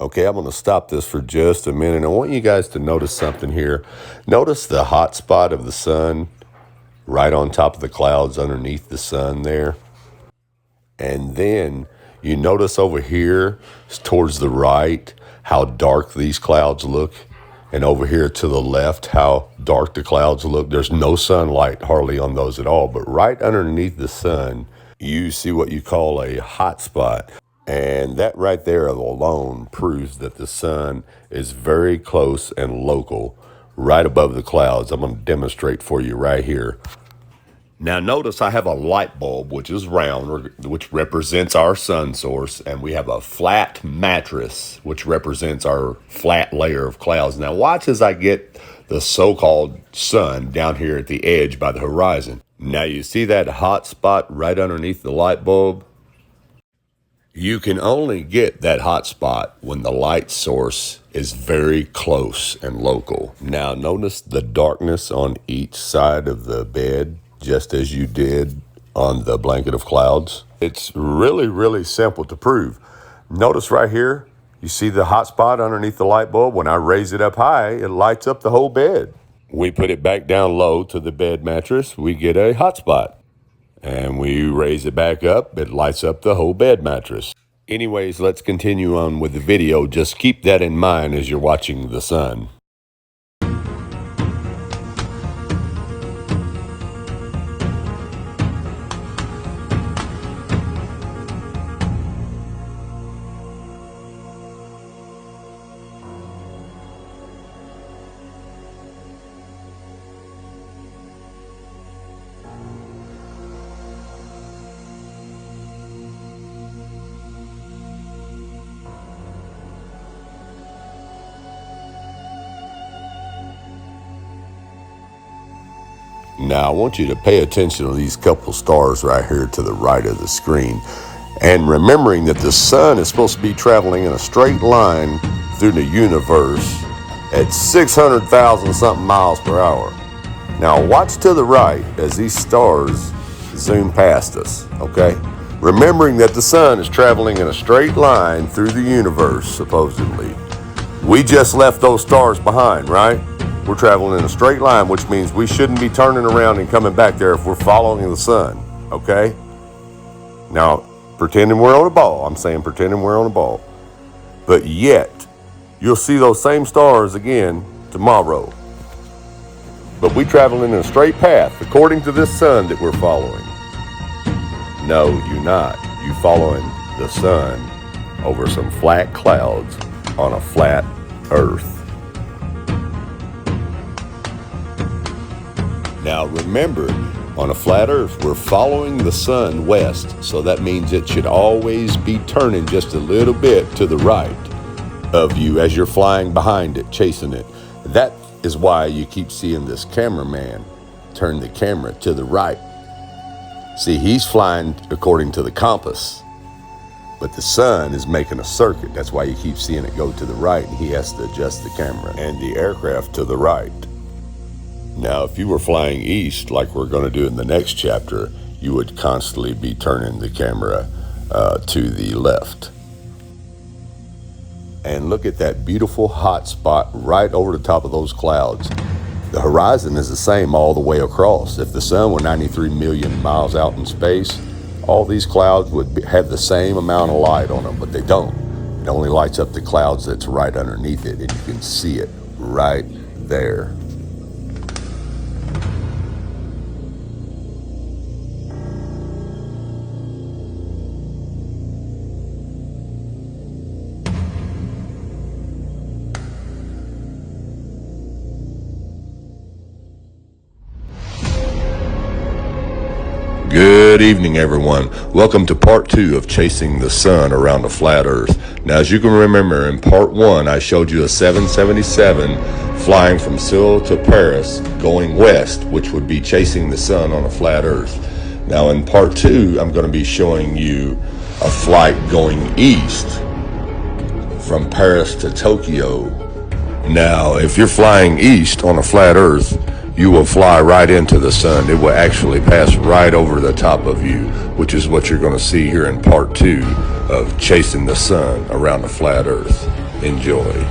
Okay, I'm going to stop this for just a minute. I want you guys to notice something here. Notice the hot spot of the sun right on top of the clouds underneath the sun there. And then you notice over here towards the right how dark these clouds look. And over here to the left how dark the clouds look. There's no sunlight hardly on those at all. But right underneath the sun, you see what you call a hot spot. And that right there alone proves that the sun is very close and local, right above the clouds. I'm going to demonstrate for you right here. Now notice I have a light bulb, which is round, which represents our sun source, and we have a flat mattress, which represents our flat layer of clouds. Now watch as I get the so-called sun down here at the edge by the horizon. Now you see that hot spot right underneath the light bulb? You can only get that hot spot when the light source is very close and local. Now notice the darkness on each side of the bed, just as you did on the blanket of clouds. It's really, really simple to prove. Notice right here, you see the hot spot underneath the light bulb? When I raise it up high, it lights up the whole bed. We put it back down low to the bed mattress, we get a hot spot. And we raise it back up, it lights up the whole bed mattress. Anyways, let's continue on with the video. Just keep that in mind as you're watching the sun. Now, I want you to pay attention to these couple stars right here to the right of the screen. And remembering that the sun is supposed to be traveling in a straight line through the universe at 600,000 something miles per hour. Now, watch to the right as these stars zoom past us, okay? Remembering that the sun is traveling in a straight line through the universe, supposedly. We just left those stars behind, right? We're traveling in a straight line, which means we shouldn't be turning around and coming back there if we're following the sun, okay? Now, pretending we're on a ball. I'm saying pretending we're on a ball. But yet, you'll see those same stars again tomorrow. But we traveling in a straight path, according to this sun that we're following. No, you're not. You following the sun over some flat clouds on a flat earth. Now remember, on a flat earth, we're following the sun west, so that means it should always be turning just a little bit to the right of you as you're flying behind it, chasing it. That is why you keep seeing this cameraman turn the camera to the right. See, he's flying according to the compass, but the sun is making a circuit. That's why you keep seeing it go to the right, and he has to adjust the camera and the aircraft to the right. Now, if you were flying east, like we're going to do in the next chapter, you would constantly be turning the camera to the left. And look at that beautiful hot spot right over the top of those clouds. The horizon is the same all the way across. If the sun were 93 million miles out in space, all these clouds would have the same amount of light on them, but they don't. It only lights up the clouds that's right underneath it, and you can see it right there. Good evening, everyone. Welcome to part 2 of Chasing the Sun Around a Flat Earth. Now, as you can remember, in part 1, I showed you a 777 flying from Seoul to Paris, going west, which would be chasing the sun on a flat Earth. Now, in part 2, I'm going to be showing you a flight going east from Paris to Tokyo. Now, if you're flying east on a flat Earth, you will fly right into the sun. It will actually pass right over the top of you, which is what you're going to see here in part 2 of Chasing the Sun Around a Flat Earth. Enjoy.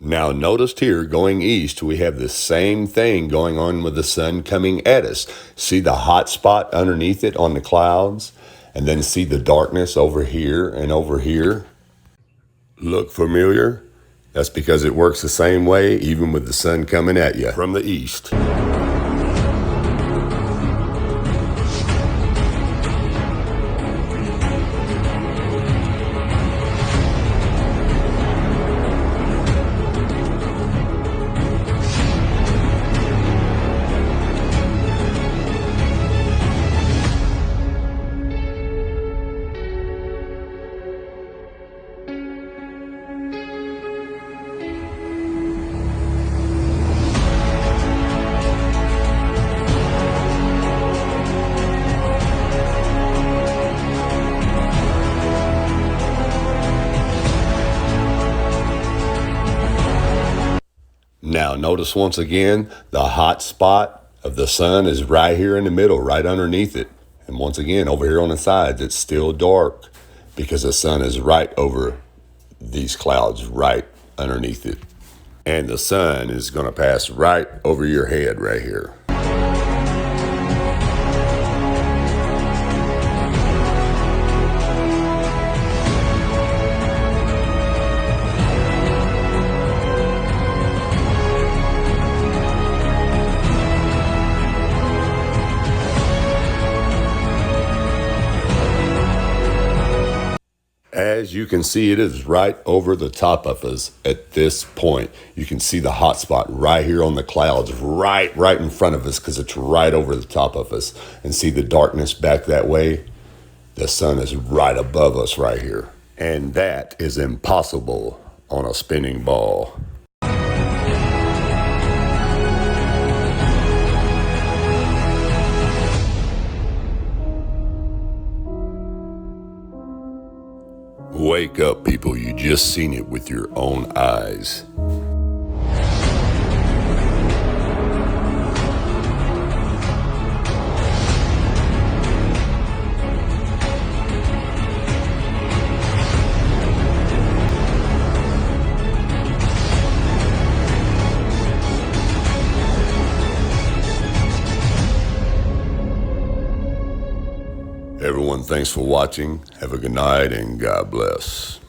Now notice here going east, we have the same thing going on with the sun coming at us. See the hot spot underneath it on the clouds, and then see the darkness over here and over here. Look familiar? That's because it works the same way even with the sun coming at you from the east. Now notice once again, the hot spot of the sun is right here in the middle, right underneath it. And once again, over here on the sides, it's still dark because the sun is right over these clouds, right underneath it. And the sun is going to pass right over your head right here. As you can see, it is right over the top of us at this point. You can see the hot spot right here on the clouds, right in front of us because it's right over the top of us. And see the darkness back that way? The sun is right above us right here. And that is impossible on a spinning ball. Wake up, people. You just seen it with your own eyes. Everyone, thanks for watching. Have a good night and God bless.